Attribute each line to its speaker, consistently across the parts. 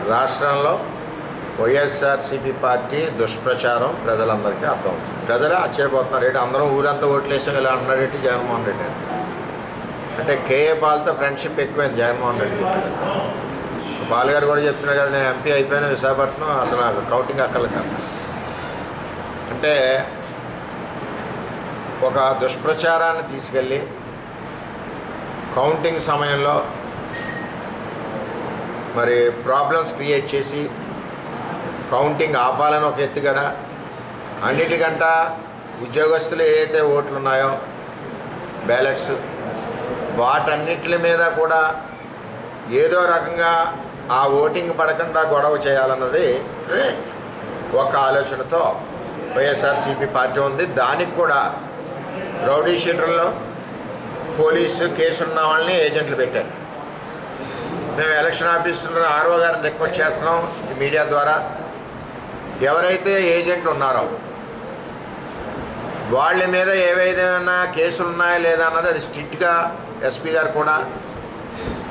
Speaker 1: రాష్ట్రంలో వైఎస్ఆర్సీపీ పార్టీ దుష్ప్రచారం ప్రజలందరికీ అర్థమవుతుంది. ప్రజలే ఆశ్చర్యపోతున్నారు. ఏంటి అందరం ఊరంతా ఓట్లేసాం ఇలా అంటున్నాడు ఏంటి జగన్మోహన్ రెడ్డి అంటే కేఏ పాల్తో ఫ్రెండ్షిప్ ఎక్కువైంది జగన్మోహన్ రెడ్డికి. పాల్ గారు కూడా చెప్తున్నారు కదా, నేను ఎంపీ అయిపోయిన విశాఖపట్నం అసలు నాకు కౌంటింగ్ అక్కర్లేదు అంటే ఒక దుష్ప్రచారాన్ని తీసుకెళ్ళి కౌంటింగ్ సమయంలో మరి ప్రాబ్లమ్స్ క్రియేట్ చేసి కౌంటింగ్ ఆపాలని ఒక ఎత్తుగడ, అన్నిటికంటా ఉద్యోగస్తులు ఏదైతే ఓట్లు ఉన్నాయో బ్యాలెట్స్ వాటన్నిటి మీద కూడా ఏదో రకంగా ఆ ఓటింగ్ పడకుండా గొడవ చేయాలన్నది ఒక ఆలోచనతో వైఎస్ఆర్సీపీ పార్టీ ఉంది. దానికి కూడా రౌడీ షీటర్లో పోలీసు కేసున్న వాళ్ళని ఏజెంట్లు పెట్టారు. మేము ఎలక్షన్ ఆఫీసులో ఆర్ఓ గారిని రిక్వెస్ట్ చేస్తున్నాం ఈ మీడియా ద్వారా, ఎవరైతే ఏజెంట్లు ఉన్నారో వాళ్ళ మీద ఏవైనా కేసులు ఉన్నాయా లేదా అన్నది అది స్ట్రిక్ట్గా ఎస్పీ గారు కూడా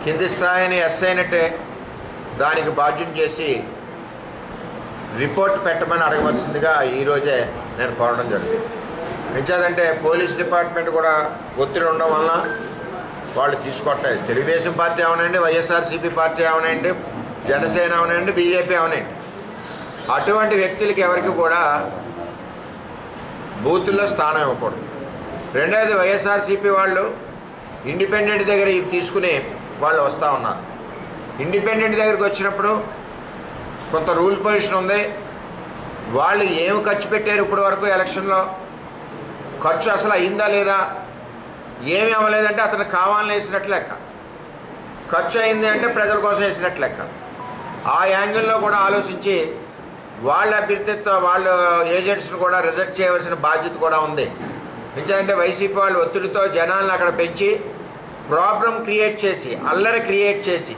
Speaker 1: కింది స్థాయిని ఎస్ఐనట్టే దానికి బాధ్యం చేసి రిపోర్ట్ పెట్టమని అడగవలసిందిగా ఈరోజే నేను కోరడం జరిగింది. ఎంచేదంటే పోలీస్ డిపార్ట్మెంట్ కూడా ఒత్తిడి ఉండడం వలన వాళ్ళు తీసుకోవట్లేదు. తెలుగుదేశం పార్టీ అవనండి, వైఎస్ఆర్సీపీ పార్టీ అవనండి, జనసేన అవనండి, బీజేపీ అవనండి, అటువంటి వ్యక్తులకి ఎవరికి కూడా బూతుల్లో స్థానం ఇవ్వకూడదు. రెండవది వైఎస్ఆర్సీపీ వాళ్ళు ఇండిపెండెంట్ దగ్గర ఇవి తీసుకుని వాళ్ళు వస్తూ ఉన్నారు. ఇండిపెండెంట్ దగ్గరికి వచ్చినప్పుడు కొంత రూల్ పొజిషన్ ఉంది. వాళ్ళు ఏమి ఖర్చు పెట్టారు ఇప్పటి వరకు ఎలక్షన్లో, ఖర్చు అసలు అయిందా లేదా, ఏమి అవ్వలేదంటే అతను కావాలని వేసినట్లు లెక్క, ఖర్చు అయింది అంటే ప్రజల కోసం వేసినట్లు లెక్క. ఆ యాంగిల్లో కూడా ఆలోచించి వాళ్ళ అభ్యర్థిత్వ వాళ్ళ ఏజెంట్స్ని కూడా రిజెక్ట్ చేయవలసిన బాధ్యత కూడా ఉంది. ఎందుకంటే వైసీపీ వాళ్ళు ఒత్తిడితో జనాలను అక్కడ పెంచి ప్రాబ్లం క్రియేట్ చేసి అల్లరి క్రియేట్ చేసి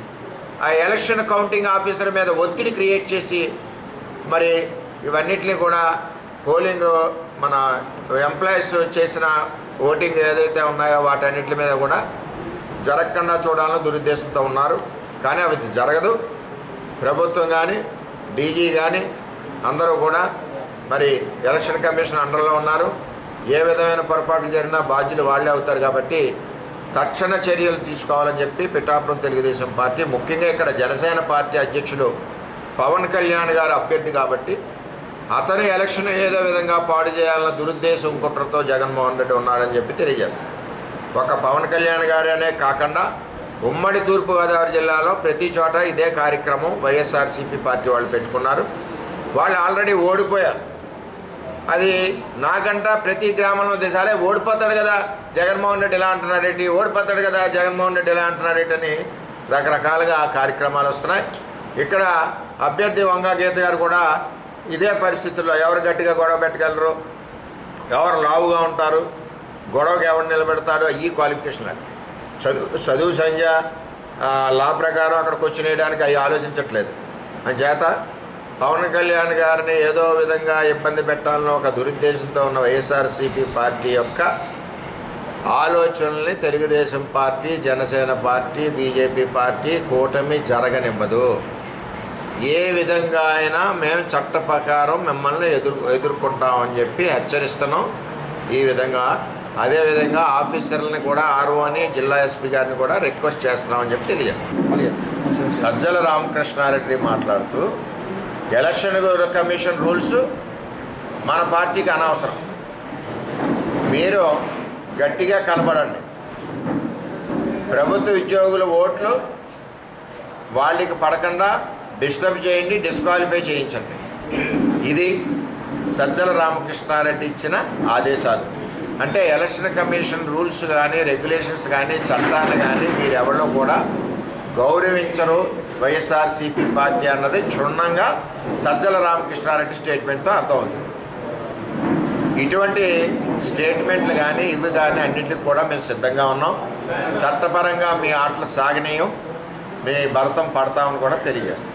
Speaker 1: ఆ ఎలక్షన్ కౌంటింగ్ ఆఫీసర్ మీద ఒత్తిడి క్రియేట్ చేసి మరి ఇవన్నిటినీ కూడా పోలింగ్ మన ఎంప్లాయీస్ చేసిన ఓటింగ్ ఏదైతే ఉన్నాయో వాటన్నిటి మీద కూడా జరగకుండా చూడాలని దురుద్దేశంతో ఉన్నారు. కానీ అవి జరగదు. ప్రభుత్వం కానీ డీజీ కానీ అందరూ కూడా మరి ఎలక్షన్ కమిషన్ అండర్లో ఉన్నారు. ఏ విధమైన పొరపాట్లు జరిగినా బాధ్యులు వాళ్ళే అవుతారు. కాబట్టి తక్షణ చర్యలు తీసుకోవాలని చెప్పి పిఠాపురం తెలుగుదేశం పార్టీ, ముఖ్యంగా ఇక్కడ జనసేన పార్టీ అధ్యక్షులు పవన్ కళ్యాణ్ గారు అభ్యర్థి కాబట్టి అతను ఎలక్షన్ ఏదో విధంగా పాడు చేయాలన్న దురుద్దేశం కుట్రతో జగన్మోహన్ రెడ్డి ఉన్నాడని చెప్పి తెలియజేస్తారు. ఒక పవన్ కళ్యాణ్ గారనే కాకుండా ఉమ్మడి తూర్పుగోదావరి జిల్లాలో ప్రతి చోట ఇదే కార్యక్రమం వైఎస్ఆర్సీపీ పార్టీ వాళ్ళు పెట్టుకున్నారు. వాళ్ళు ఆల్రెడీ ఓడిపోయారు. అది నాకంట ప్రతి గ్రామంలో దేశాలే ఓడిపోతాడు కదా జగన్మోహన్ రెడ్డి ఇలా అంటున్నారేంటి, ఓడిపోతాడు కదా జగన్మోహన్ రెడ్డి ఇలా అంటున్నారేంటి అని రకరకాలుగా ఆ కార్యక్రమాలు వస్తున్నాయి. ఇక్కడ అభ్యర్థి వంగా గీత గారు కూడా ఇదే పరిస్థితుల్లో ఎవరు గట్టిగా గొడవ పెట్టగలరు, ఎవరు లావుగా ఉంటారు, గొడవకి ఎవరు నిలబెడతాడు, ఈ క్వాలిఫికేషన్ అంటే చదువు సంధ్య లా ప్రకారం అక్కడికి వచ్చి వేయడానికి అవి ఆలోచించట్లేదు. అంచేత పవన్ కళ్యాణ్ గారిని ఏదో విధంగా ఇబ్బంది పెట్టాలని ఒక దురుద్దేశంతో ఉన్న వైఎస్ఆర్సీపీ పార్టీ యొక్క ఆలోచనల్ని Telugu Desam party, Janasena party, BJP party కూటమి జరగనివ్వదు. ఏ విధంగా అయినా మేము చట్ట ప్రకారం మిమ్మల్ని ఎదుర్కొంటామని చెప్పి హెచ్చరిస్తున్నాం. ఈ విధంగా అదేవిధంగా ఆఫీసర్లని కూడా ఆర్ఓని జిల్లా ఎస్పీ గారిని కూడా రిక్వెస్ట్ చేస్తున్నామని చెప్పి తెలియజేస్తున్నాం. సజ్జల రామకృష్ణారెడ్డి మాట్లాడుతూ ఎలక్షన్ కమిషన్ రూల్స్ మన పార్టీకి అనవసరం, మీరు గట్టిగా కనబడండి, ప్రభుత్వ ఉద్యోగుల ఓట్లు వాళ్ళకి పడకుండా డిస్టర్బ్ చేయండి, డిస్క్వాలిఫై చేయించండి. ఇది సజ్జల రామకృష్ణారెడ్డి ఇచ్చిన ఆదేశాలు. అంటే ఎలక్షన్ కమిషన్ రూల్స్ కానీ రెగ్యులేషన్స్ కానీ చట్టాన్ని కానీ మీరెవరో కూడా గౌరవించరు వైఎస్ఆర్సీపీ పార్టీ అన్నది క్షుణ్ణంగా సజ్జల రామకృష్ణారెడ్డి స్టేట్మెంట్తో అర్థమవుతుంది. ఇటువంటి స్టేట్మెంట్లు కానీ ఇవి కానీ అన్నింటికి కూడా మేము సిద్ధంగా ఉన్నాం. చట్టపరంగా మీ ఆటలు సాగనీయం, మీ భరతం పడతామని కూడా తెలియజేస్తాం.